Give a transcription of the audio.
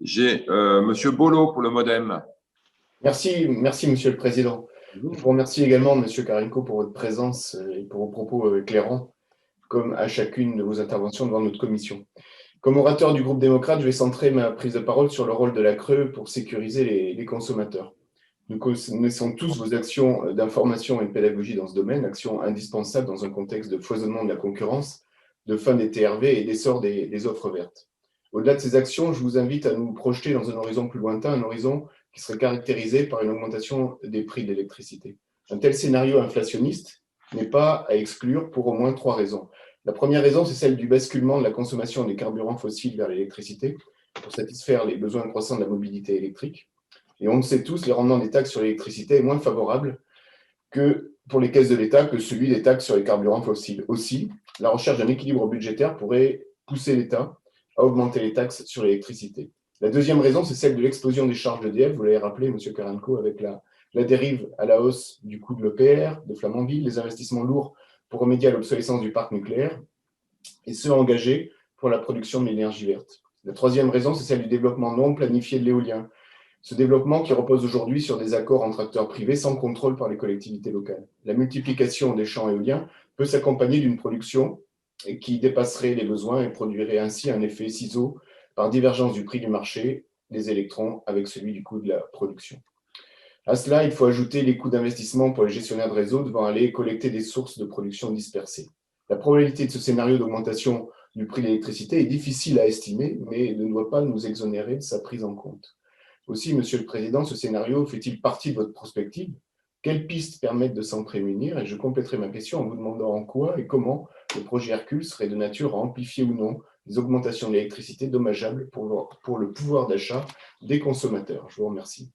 J'ai Monsieur Bolo pour le modem. Merci, Monsieur le Président. Je vous remercie également, Monsieur Karinko, pour votre présence et pour vos propos éclairants, comme à chacune de vos interventions devant notre commission. Comme orateur du groupe démocrate, je vais centrer ma prise de parole sur le rôle de la CRE pour sécuriser les consommateurs. Nous connaissons tous vos actions d'information et de pédagogie dans ce domaine, actions indispensables dans un contexte de foisonnement de la concurrence, de fin des TRV et d'essor des offres vertes. Au-delà de ces actions, je vous invite à nous projeter dans un horizon plus lointain, un horizon qui serait caractérisé par une augmentation des prix de l'électricité. Un tel scénario inflationniste n'est pas à exclure pour au moins 3 raisons. La première raison, c'est celle du basculement de la consommation des carburants fossiles vers l'électricité pour satisfaire les besoins croissants de la mobilité électrique. Et on le sait tous, les rendements des taxes sur l'électricité est moins favorable que pour les caisses de l'État que celui des taxes sur les carburants fossiles. Aussi, la recherche d'un équilibre budgétaire pourrait pousser l'État à augmenter les taxes sur l'électricité. La deuxième raison, c'est celle de l'explosion des charges d'EDF, vous l'avez rappelé, M. Karanko, avec la dérive à la hausse du coût de l'EPR, de Flamanville, les investissements lourds pour remédier à l'obsolescence du parc nucléaire, et ceux engagés pour la production de l'énergie verte. La troisième raison, c'est celle du développement non planifié de l'éolien. Ce développement qui repose aujourd'hui sur des accords entre acteurs privés sans contrôle par les collectivités locales. La multiplication des champs éoliens peut s'accompagner d'une production qui dépasserait les besoins et produirait ainsi un effet ciseau par divergence du prix du marché des électrons avec celui du coût de la production. À cela, il faut ajouter les coûts d'investissement pour les gestionnaires de réseau devant aller collecter des sources de production dispersées. La probabilité de ce scénario d'augmentation du prix de l'électricité est difficile à estimer, mais ne doit pas nous exonérer de sa prise en compte. Aussi, Monsieur le Président, ce scénario fait-il partie de votre prospective? Quelles pistes permettent de s'en prémunir? Et je compléterai ma question en vous demandant en quoi et comment le projet Hercule serait de nature à amplifier ou non les augmentations de l'électricité dommageables pour le pouvoir d'achat des consommateurs. Je vous remercie.